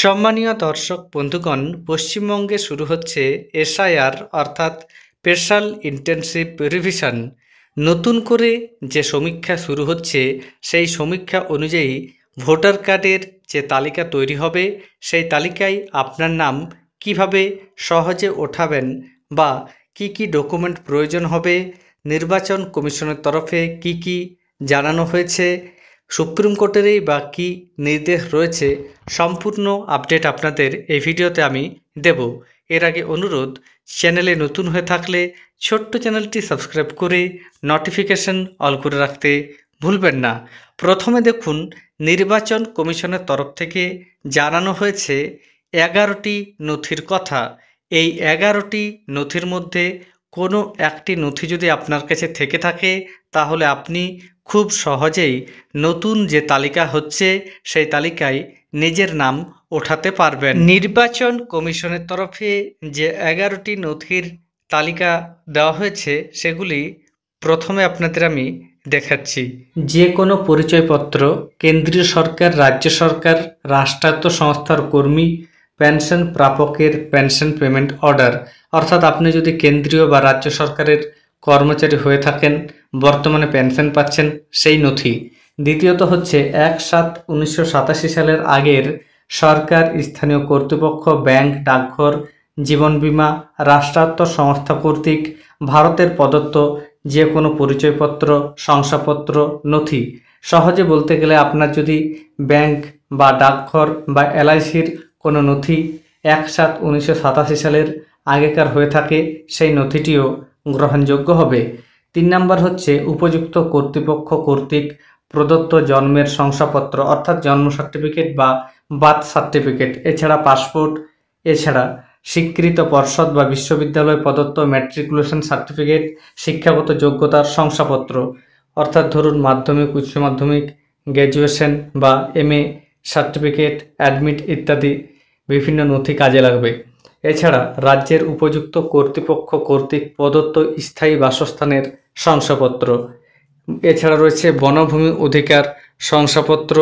সম্মানীয় দর্শক বন্ধুগণ, পশ্চিমবঙ্গে শুরু হচ্ছে এসআইআর অর্থাৎ স্পেশাল ইন্টেনসিভ রিভিশন। নতুন করে যে সমীক্ষা শুরু হচ্ছে সেই সমীক্ষা অনুযায়ী ভোটার কার্ডের যে তালিকা তৈরি হবে সেই তালিকায় আপনার নাম কিভাবে সহজে ওঠাবেন বা কি কি ডকুমেন্ট প্রয়োজন হবে, নির্বাচন কমিশনের তরফে কি কি জানানো হয়েছে, সুপ্রিম কোর্টেরই বা কী নির্দেশ রয়েছে, সম্পূর্ণ আপডেট আপনাদের এই ভিডিওতে আমি দেব। এর আগে অনুরোধ, চ্যানেলে নতুন হয়ে থাকলে ছোট্ট চ্যানেলটি সাবস্ক্রাইব করে নোটিফিকেশন অল করে রাখতে ভুলবেন না। প্রথমে দেখুন, নির্বাচন কমিশনের তরফ থেকে জানানো হয়েছে 11টি নথির কথা। এই 11টি নথির মধ্যে কোনো একটি নথি যদি আপনার কাছে থেকে থাকে তাহলে আপনি খুব সহজেই নতুন যে তালিকা হচ্ছে সেই তালিকায় নিজের নাম ওঠাতে পারবেন। নির্বাচন কমিশনের তরফে যে 11টি নথির তালিকা দেওয়া হয়েছে সেগুলি প্রথমে আপনাদের আমি দেখাচ্ছি। যে কোনো পরিচয়পত্র, কেন্দ্রীয় সরকার, রাজ্য সরকার, রাষ্ট্রায়ত্ত সংস্থার কর্মী, পেনশন প্রাপকের পেনশন পেমেন্ট অর্ডার, অর্থাৎ আপনি যদি কেন্দ্রীয় বা রাজ্য সরকারের কর্মচারী হয়ে থাকেন, বর্তমানে পেনশন পাচ্ছেন, সেই নথি। দ্বিতীয়ত হচ্ছে 1/7/1987 সালের আগের সরকার, স্থানীয় কর্তৃপক্ষ, ব্যাংক, ডাকঘর, জীবন বীমা, রাষ্ট্রায়ত্ত সংস্থা কর্তৃক ভারতের প্রদত্ত যে কোনো পরিচয়পত্র, শংসাপত্র, নথি। সহজে বলতে গেলে আপনার যদি ব্যাংক বা ডাকঘর বা এলআইসির কোনো নথি 1/7/1987 সালের আগেকার হয়ে থাকে সেই নথিটিও গ্রহণযোগ্য হবে। 3 নম্বর হচ্ছে উপযুক্ত কর্তৃপক্ষ কর্তৃক প্রদত্ত জন্মের শংসাপত্র, অর্থাৎ জন্ম সার্টিফিকেট বা বার্থ সার্টিফিকেট, এছাড়া পাসপোর্ট, এছাড়া স্বীকৃত পর্ষদ বা বিশ্ববিদ্যালয় প্রদত্ত ম্যাট্রিকুলেশন সার্টিফিকেট, শিক্ষাগত যোগ্যতার শংসাপত্র, অর্থাৎ ধরুন মাধ্যমিক, উচ্চ মাধ্যমিক, গ্র্যাজুয়েশন বা এমএ সার্টিফিকেট, অ্যাডমিট ইত্যাদি বিভিন্ন নথি কাজে লাগবে। এছাড়া রাজ্যের উপযুক্ত কর্তৃপক্ষ কর্তৃক প্রদত্ত স্থায়ী বাসস্থানের শংসাপত্র, এছাড়া রয়েছে বনভূমি অধিকার শংসাপত্র,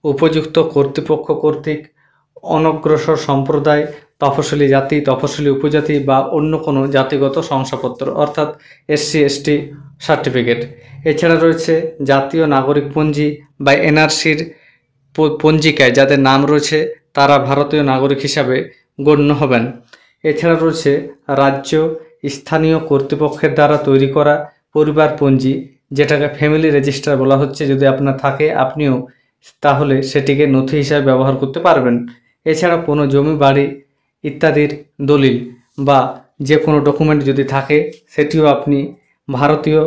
উপযুক্ত কর্তৃপক্ষ কর্তৃক অনগ্রসর সম্প্রদায়, তফসিলি জাতি, তফসিলি উপজাতি বা অন্য কোনো জাতিগত শংসাপত্র, অর্থাৎ এসসি এসটি সার্টিফিকেট। এছাড়া রয়েছে জাতীয় নাগরিকপঞ্জি বা এনআরসির পঞ্জিকায় যাদের নাম রয়েছে তারা ভারতীয় নাগরিক হিসাবে গণ্য হবেন। এছাড়া রয়েছে রাজ্য স্থানীয় কর্তৃপক্ষের দ্বারা তৈরি করা পরিবারপঞ্জি, যেটাকে ফ্যামিলি রেজিস্টার বলা হচ্ছে। যদি আপনার থাকে আপনিও তাহলে সেটিকে নথি হিসাবে ব্যবহার করতে পারবেন। এছাড়া কোনো জমি বাড়ি ইত্যাদির দলিল বা যে কোনো ডকুমেন্ট যদি থাকে সেটিও আপনি ভারতীয়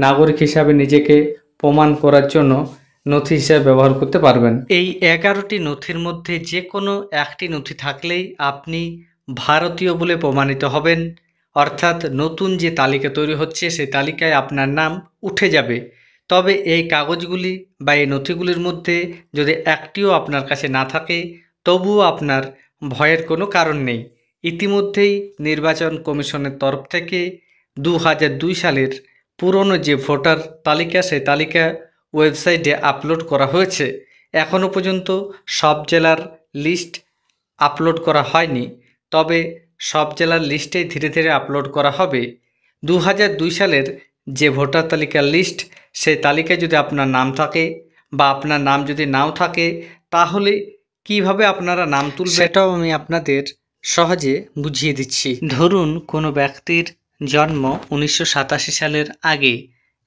নাগরিক হিসাবে নিজেকে প্রমাণ করার জন্য নথি হিসাবে ব্যবহার করতে পারবেন। এই 11টি নথির মধ্যে যে কোনো একটি নথি থাকলেই আপনি ভারতীয় বলে প্রমাণিত হবেন, অর্থাৎ নতুন যে তালিকা তৈরি হচ্ছে সেই তালিকায় আপনার নাম উঠে যাবে। তবে এই কাগজগুলি বা এই নথিগুলির মধ্যে যদি একটিও আপনার কাছে না থাকে তবুও আপনার ভয়ের কোনো কারণ নেই। ইতিমধ্যেই নির্বাচন কমিশনের তরফ থেকে 2002 সালের পুরনো যে ভোটার তালিকা সেই তালিকা ওয়েবসাইটে আপলোড করা হয়েছে। এখনও পর্যন্ত সব জেলার লিস্ট আপলোড করা হয়নি, তবে সব জেলার লিস্টেই ধীরে ধীরে আপলোড করা হবে। 2002 সালের যে ভোটার তালিকার লিস্ট সেই তালিকায় যদি আপনার নাম থাকে বা আপনার নাম যদি নাও থাকে তাহলে কিভাবে আপনারা নাম তুলবেন সেটাও আমি আপনাদের সহজে বুঝিয়ে দিচ্ছি। ধরুন কোনো ব্যক্তির জন্ম 1987 সালের আগে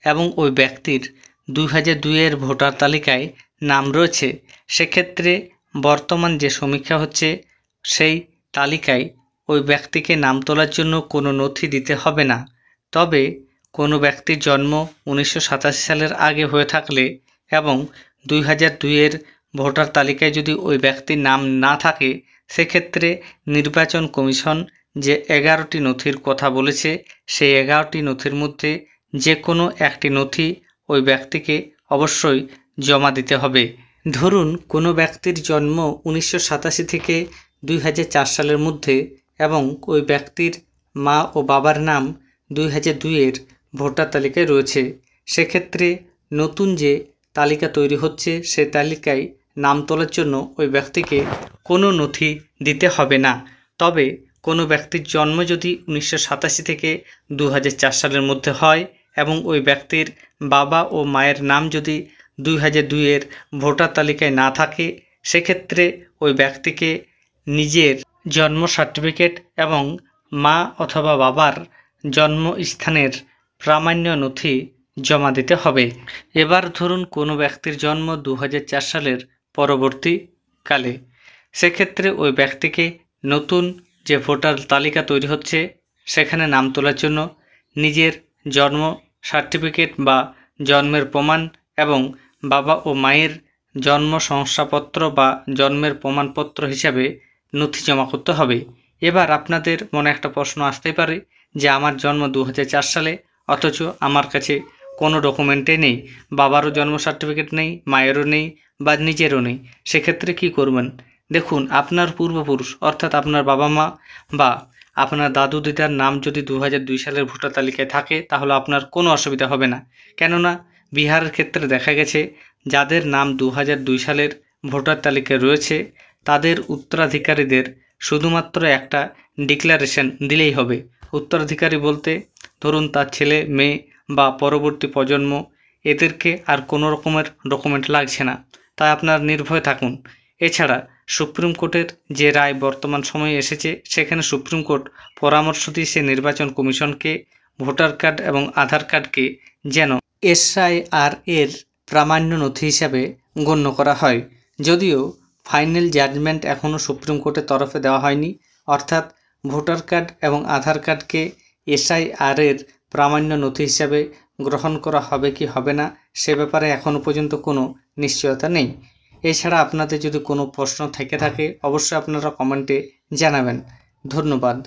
এবং ওই ব্যক্তির 2002-এর ভোটার তালিকায় নাম রয়েছে, সেক্ষেত্রে বর্তমান যে সমীক্ষা হচ্ছে সেই তালিকায় ওই ব্যক্তিকে নাম তোলার জন্য কোনো নথি দিতে হবে না। তবে কোনো ব্যক্তির জন্ম 1987 সালের আগে হয়ে থাকলে এবং 2002-এর ভোটার তালিকায় যদি ওই ব্যক্তির নাম না থাকে সেক্ষেত্রে নির্বাচন কমিশন যে 11টি নথির কথা বলেছে সেই 11টি নথির মধ্যে যে কোনো একটি নথি ওই ব্যক্তিকে অবশ্যই জমা দিতে হবে। ধরুন কোনো ব্যক্তির জন্ম 1987 থেকে 2004 সালের মধ্যে এবং ওই ব্যক্তির মা ও বাবার নাম 2002-এর ভোটার তালিকায় রয়েছে, সেক্ষেত্রে নতুন যে তালিকা তৈরি হচ্ছে সে তালিকায় নাম তোলার জন্য ওই ব্যক্তিকে কোনো নথি দিতে হবে না। তবে কোনো ব্যক্তির জন্ম যদি 1987 থেকে 2004 সালের মধ্যে হয় এবং ওই ব্যক্তির বাবা ও মায়ের নাম যদি 2002-এর ভোটার তালিকায় না থাকে, সেক্ষেত্রে ওই ব্যক্তিকে নিজের জন্ম সার্টিফিকেট এবং মা অথবা বাবার জন্মস্থানের প্রামাণ্য নথি জমা দিতে হবে। এবার ধরুন কোনো ব্যক্তির জন্ম 2004 সালের পরবর্তীকালে, সেক্ষেত্রে ওই ব্যক্তিকে নতুন যে ভোটার তালিকা তৈরি হচ্ছে সেখানে নাম তোলার জন্য নিজের জন্ম সার্টিফিকেট বা জন্মের প্রমাণ এবং বাবা ও মায়ের জন্ম শংসাপত্র বা জন্মের প্রমাণপত্র হিসাবে নথি জমা করতে হবে। এবার আপনাদের মনে একটা প্রশ্ন আসতেই পারে যে আমার জন্ম 2004 সালে, অথচ আমার কাছে কোনো ডকুমেন্টে নেই, বাবারও জন্ম সার্টিফিকেট নেই, মায়েরও নেই বা নিজেরও নেই, সেক্ষেত্রে কি করবেন? দেখুন, আপনার পূর্বপুরুষ অর্থাৎ আপনার বাবা মা বা আপনার দাদু দিদার নাম যদি 2002 সালের ভোটার তালিকায় থাকে তাহলে আপনার কোনো অসুবিধা হবে না। কেননা বিহারের ক্ষেত্রে দেখা গেছে যাদের নাম 2002 সালের ভোটার তালিকায় রয়েছে তাদের উত্তরাধিকারীদের শুধুমাত্র একটা ডিক্লারেশন দিলেই হবে। উত্তরাধিকারী বলতে ধরুন তার ছেলে মেয়ে বা পরবর্তী প্রজন্ম, এদেরকে আর কোনো রকমের ডকুমেন্ট লাগছে না, তাই আপনার নির্ভয় থাকুন। এছাড়া সুপ্রিম কোর্টের যে রায় বর্তমান সময়ে এসেছে সেখানে সুপ্রিম কোর্ট পরামর্শ দিয়েছে নির্বাচন কমিশনকে ভোটার কার্ড এবং আধার কার্ডকে যেন SIR এর প্রামাণ্য নথি হিসাবে গণ্য করা হয়। যদিও ফাইনাল জাজমেন্ট এখনও সুপ্রিম কোর্টের তরফে দেওয়া হয়নি, অর্থাৎ ভোটার কার্ড এবং আধার কার্ডকে SIR এর প্রামাণ্য নথি হিসাবে গ্রহণ করা হবে কি হবে না সে ব্যাপারে এখনও পর্যন্ত কোনো নিশ্চয়তা নেই। এছাড়া আপনাদের যদি কোনো প্রশ্ন থেকে থাকে অবশ্যই আপনারা কমেন্টে জানাবেন। ধন্যবাদ।